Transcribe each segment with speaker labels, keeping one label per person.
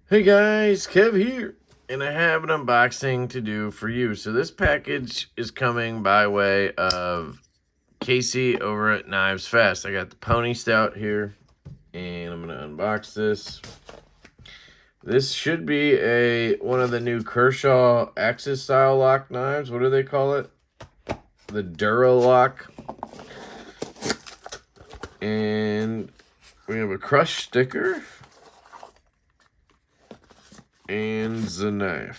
Speaker 1: Hey guys, Kev here, and I have an unboxing to do for you. So this package is coming by way of Casey over at Knives Fast. I got the Pony Stout here, and I'm going to unbox this. This should be one of the new Kershaw Axis style lock knives. What do they call it? The Dura-lock. And we have a crush sticker. And the knife.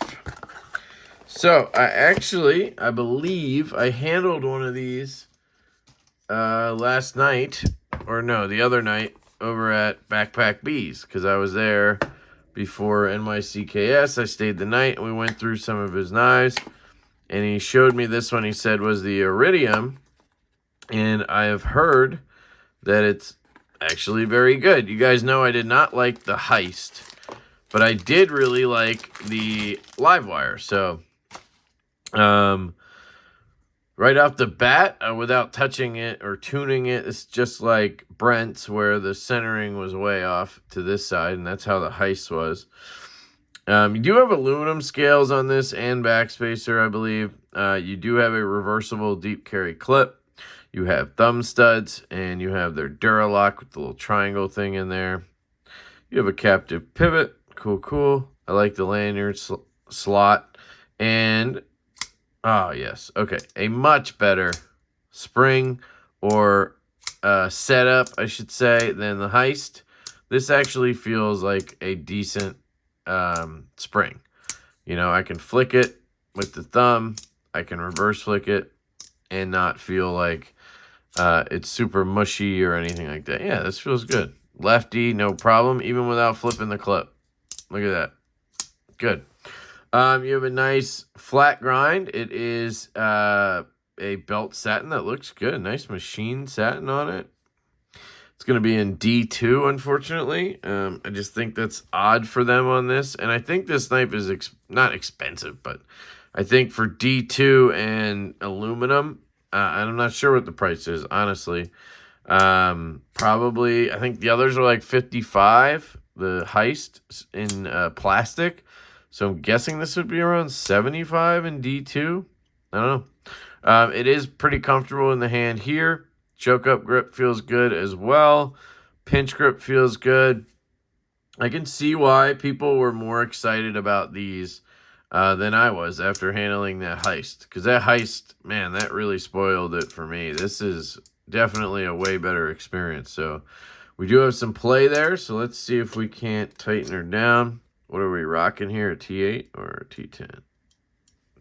Speaker 1: So I believe I handled one of these last night, or no, the other night over at Backpack Bees, because I was there before NYCKS. I stayed the night and we went through some of his knives, and he showed me this one. He said was the Iridium, and I have heard that it's actually very good. You guys know I did not like the Heist, but I did really like the Livewire. So, right off the bat, without touching it or tuning it, it's just like Brent's, where the centering was way off to this side, and that's how the Heist was. You do have aluminum scales on this and backspacer, I believe. You do have a reversible deep carry clip. You have thumb studs, and you have their Dura-lock with the little triangle thing in there. You have a captive pivot. Cool. I like the lanyard slot. And, oh, yes. Okay. A much better spring or setup, I should say, than the Heist. This actually feels like a decent spring. You know, I can flick it with the thumb. I can reverse flick it and not feel like it's super mushy or anything like that. Yeah, this feels good. Lefty, no problem, even without flipping the clip. Look at that. Good. You have a nice flat grind. It is a belt satin that looks good. Nice machine satin on it. It's going to be in D2, unfortunately. I just think that's odd for them on this. And I think this knife is not expensive, but I think for D2 and aluminum, I'm not sure what the price is, honestly. Probably, I think the others are like $55. The Heist in plastic. So I'm guessing this would be around $75 in D2. I don't know. It is pretty comfortable in the hand here. Choke up grip feels good as well. Pinch grip feels good. I can see why people were more excited about these than I was after handling that Heist. Because that Heist, man, that really spoiled it for me. This is definitely a way better experience. So we do have some play there, so let's see if we can't tighten her down. What are we rocking here, a T8 or a T10?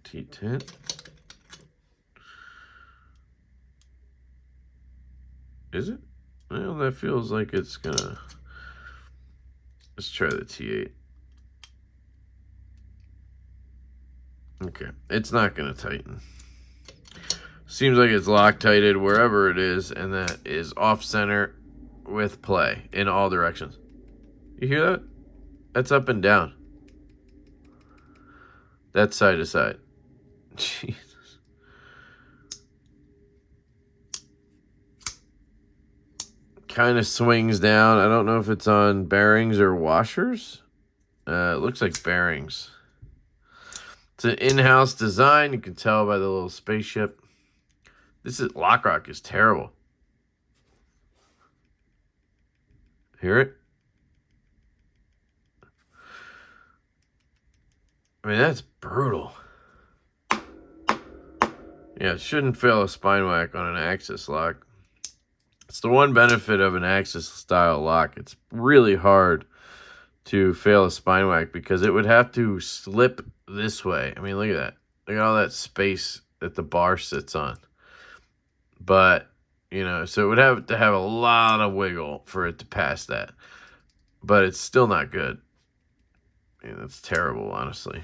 Speaker 1: T10. Is it? Well, that feels like it's gonna... Let's try the T8. Okay, it's not gonna tighten. Seems like it's Loctited wherever it is, and that is off-center with play in all directions. You hear that? That's up and down. That's side to side. Jesus. Kind of swings down. I don't know if it's on bearings or washers. It looks like bearings. It's an in-house design. You can tell by the little spaceship. Lockrock is terrible. Hear it? I mean, that's brutal. Yeah, it shouldn't fail a spine whack on an Axis lock. It's the one benefit of an Axis style lock. It's really hard to fail a spine whack because it would have to slip this way. I mean, look at that. Look at all that space that the bar sits on. But, you know, so it would have to have a lot of wiggle for it to pass that. But it's still not good. I mean, that's terrible, honestly.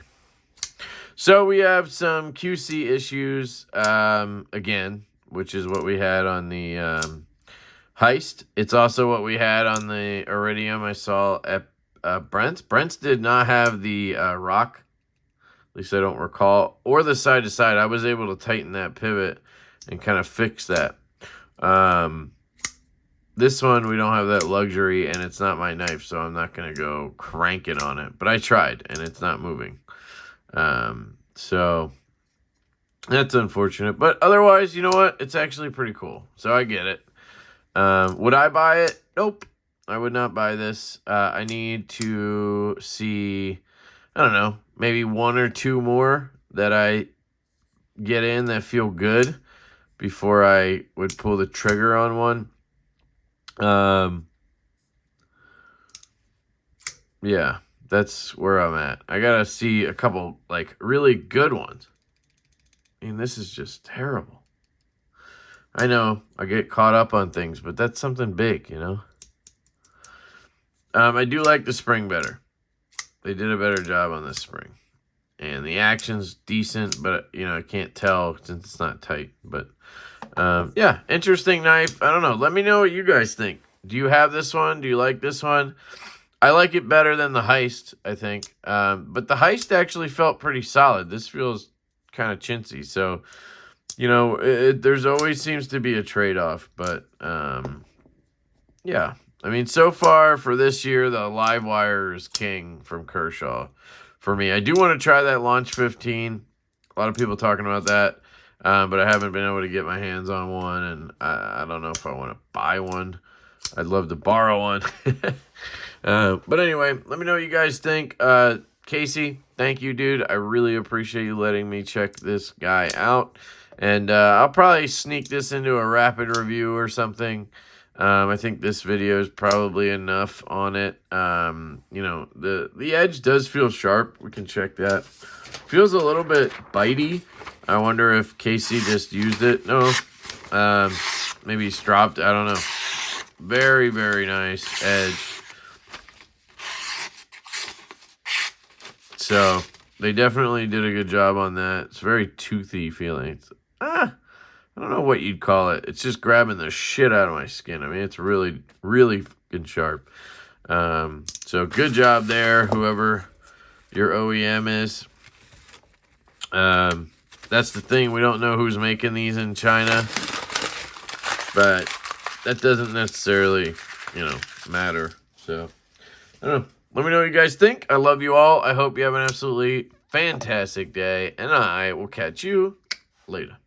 Speaker 1: So we have some QC issues, again, which is what we had on the Heist. It's also what we had on the Iridium I saw at Brent's. Brent's did not have the rock, at least I don't recall, or the side-to-side. I was able to tighten that pivot and kind of fix that. This one, we don't have that luxury, and it's not my knife, so I'm not going to go cranking on it. But I tried, and it's not moving. So that's unfortunate. But otherwise, you know what? It's actually pretty cool. So I get it. Would I buy it? Nope. I would not buy this. I need to see, I don't know, maybe 1 or 2 more that I get in that feel good before I would pull the trigger on one. Yeah, that's where I'm at. I gotta see a couple, like, really good ones. I mean, this is just terrible. I know I get caught up on things, but that's something big, you know? I do like the spring better. They did a better job on this spring. And the action's decent, but, you know, I can't tell since it's not tight. But, yeah, interesting knife. I don't know. Let me know what you guys think. Do you have this one? Do you like this one? I like it better than the Heist, I think. But the Heist actually felt pretty solid. This feels kind of chintzy. So, you know, there's always seems to be a trade-off. But, yeah. I mean, so far for this year, the live wire is king from Kershaw for me. I do want to try that Launch 15. A lot of people talking about that, but I haven't been able to get my hands on one, and I don't know if I want to buy one. I'd love to borrow one. But anyway, let me know what you guys think. Casey, thank you, dude. I really appreciate you letting me check this guy out. And I'll probably sneak this into a rapid review or something. I think this video is probably enough on it. You know, the edge does feel sharp. We can check that. Feels a little bit bitey. I wonder if Casey just used it. No. Maybe he's dropped. I don't know. Very, very nice edge. So, they definitely did a good job on that. It's very toothy feeling. I don't know what you'd call it. It's just grabbing the shit out of my skin. I mean, it's really, really fucking sharp. So good job there, whoever your OEM is. That's the thing. We don't know who's making these in China. But that doesn't necessarily, you know, matter. So, I don't know. Let me know what you guys think. I love you all. I hope you have an absolutely fantastic day. And I will catch you later.